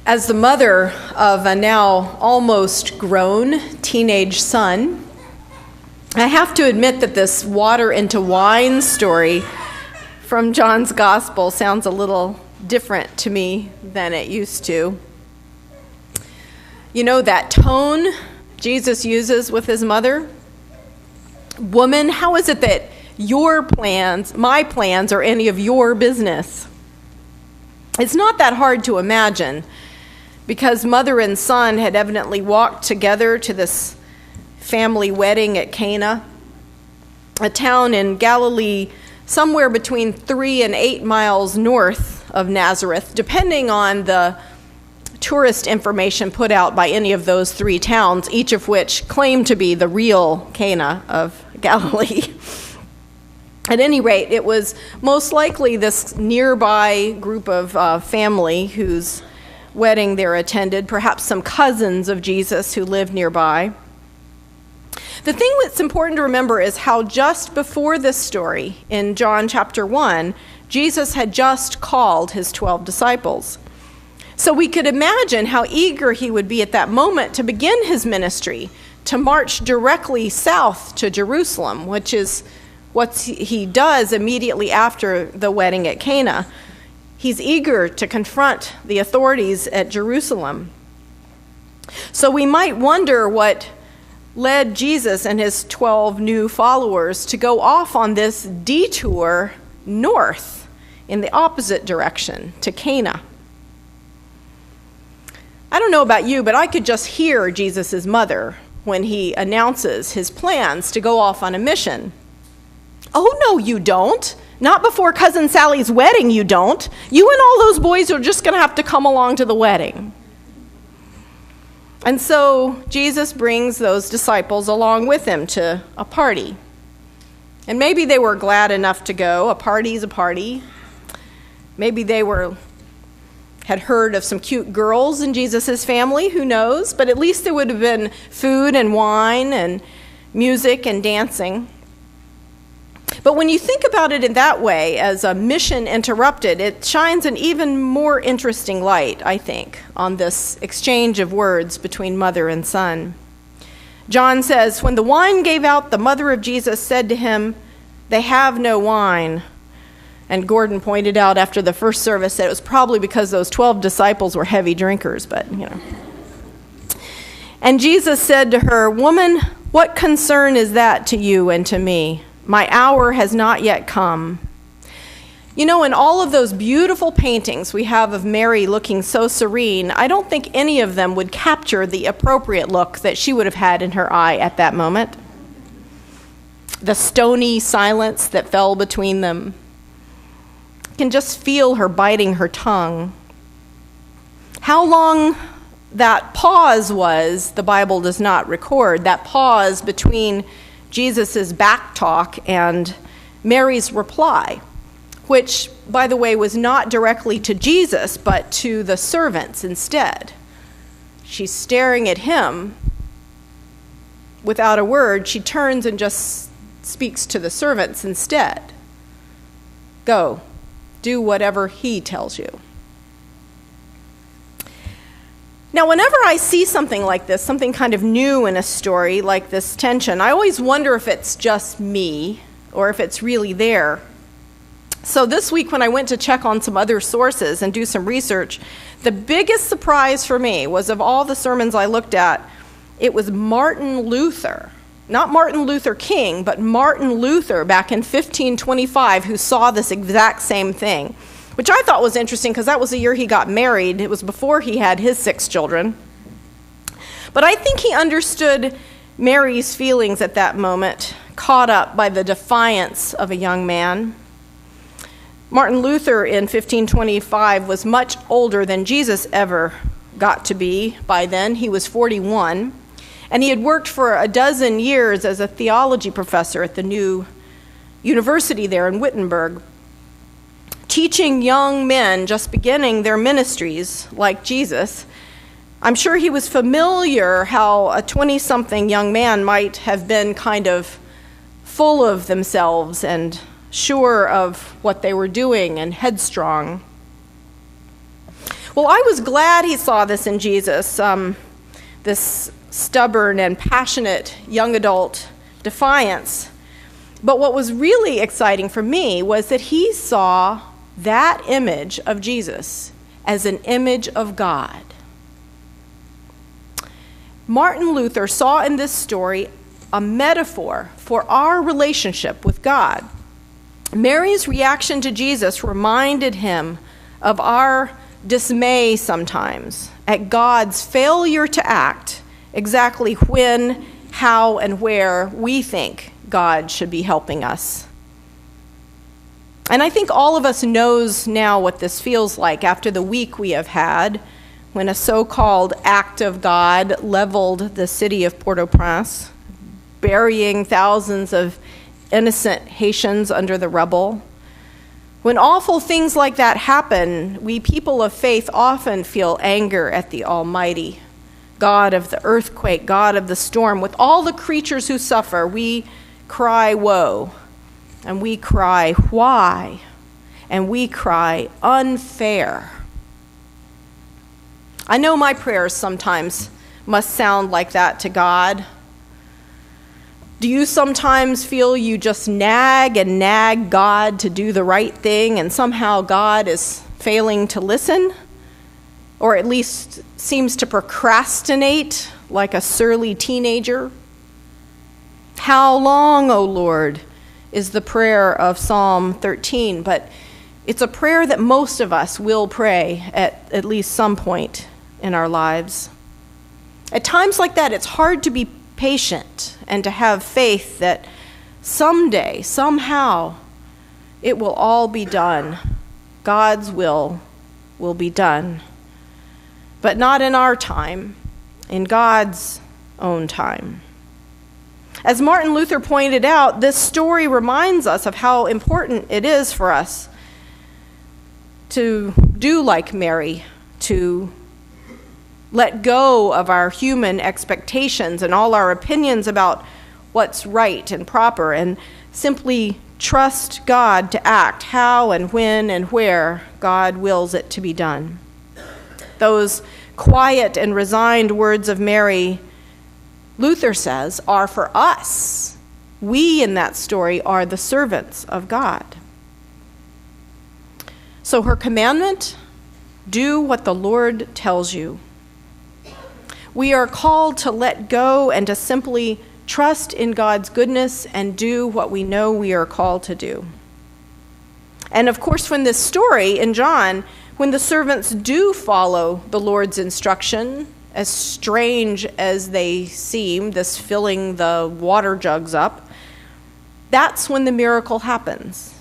As the mother of a now almost grown teenage son, I have to admit that this water into wine story from John's Gospel sounds a little different to me than it used to. You know that tone Jesus uses with his mother? Woman, how is it that your plans, my plans, are any of your business? It's not that hard to imagine, because mother and son had evidently walked together to this family wedding at Cana, a town in Galilee somewhere between 3 and 8 miles north of Nazareth, depending on the tourist information put out by any of those 3 towns, each of which claimed to be the real Cana of Galilee. At any rate, it was most likely this nearby group of family whose wedding they attended, perhaps some cousins of Jesus who lived nearby. The thing that's important to remember is how just before this story, in John chapter 1, Jesus had just called his 12 disciples. So we could imagine how eager he would be at that moment to begin his ministry, to march directly south to Jerusalem, which is what he does immediately after the wedding at Cana. He's eager to confront the authorities at Jerusalem. So we might wonder what led Jesus and his 12 new followers to go off on this detour north in the opposite direction to Cana. I don't know about you, but I could just hear Jesus' mother when he announces his plans to go off on a mission. Oh, no, you don't. Not before Cousin Sally's wedding, you don't. You and all those boys are just going to have to come along to the wedding. And so Jesus brings those disciples along with him to a party. And maybe they were glad enough to go. A party's a party. Maybe they had heard of some cute girls in Jesus' family, who knows? But at least there would have been food and wine and music and dancing. But when you think about it in that way, as a mission interrupted, it shines an even more interesting light, I think, on this exchange of words between mother and son. John says, when the wine gave out, the mother of Jesus said to him, "They have no wine." And Gordon pointed out after the first service that it was probably because those 12 disciples were heavy drinkers, but, you know. And Jesus said to her, "Woman, what concern is that to you and to me? My hour has not yet come." You know, in all of those beautiful paintings we have of Mary looking so serene, I don't think any of them would capture the appropriate look that she would have had in her eye at that moment. The stony silence that fell between them. You can just feel her biting her tongue. How long that pause was, the Bible does not record. That pause between Jesus' back talk and Mary's reply, which, by the way, was not directly to Jesus, but to the servants instead. She's staring at him. Without a word, she turns and just speaks to the servants instead. Go, do whatever he tells you. Now, whenever I see something like this, something kind of new in a story like this tension, I always wonder if it's just me or if it's really there. So this week when I went to check on some other sources and do some research, the biggest surprise for me was, of all the sermons I looked at, it was Martin Luther. Not Martin Luther King, but Martin Luther back in 1525 who saw this exact same thing, which I thought was interesting because that was the year he got married. It was before he had his 6 children. But I think he understood Mary's feelings at that moment, caught up by the defiance of a young man. Martin Luther in 1525 was much older than Jesus ever got to be by then. He was 41, and he had worked for a dozen years as a theology professor at the new university there in Wittenberg, teaching young men just beginning their ministries like Jesus. I'm sure he was familiar how a 20-something young man might have been kind of full of themselves and sure of what they were doing and headstrong. Well, I was glad he saw this in Jesus, this stubborn and passionate young adult defiance. But what was really exciting for me was that he saw that image of Jesus as an image of God. Martin Luther saw in this story a metaphor for our relationship with God. Mary's reaction to Jesus reminded him of our dismay sometimes at God's failure to act exactly when, how, and where we think God should be helping us. And I think all of us knows now what this feels like after the week we have had when a so-called act of God leveled the city of Port-au-Prince, burying thousands of innocent Haitians under the rubble. When awful things like that happen, we people of faith often feel anger at the Almighty, God of the earthquake, God of the storm. With all the creatures who suffer, we cry woe, and we cry why, and we cry unfair. I know my prayers sometimes must sound like that to God. Do you sometimes feel you just nag and nag God to do the right thing and somehow God is failing to listen? Or at least seems to procrastinate like a surly teenager? How long, O Lord, is the prayer of Psalm 13, but it's a prayer that most of us will pray at least some point in our lives. At times like that, it's hard to be patient and to have faith that someday, somehow, it will all be done. God's will be done. But not in our time, in God's own time. As Martin Luther pointed out, this story reminds us of how important it is for us to do like Mary, to let go of our human expectations and all our opinions about what's right and proper, and simply trust God to act how and when and where God wills it to be done. Those quiet and resigned words of Mary, Luther says, are for us. We in that story are the servants of God. So her commandment, do what the Lord tells you. We are called to let go and to simply trust in God's goodness and do what we know we are called to do. And of course, from this story in John, when the servants do follow the Lord's instruction, as strange as they seem, this filling the water jugs up, that's when the miracle happens.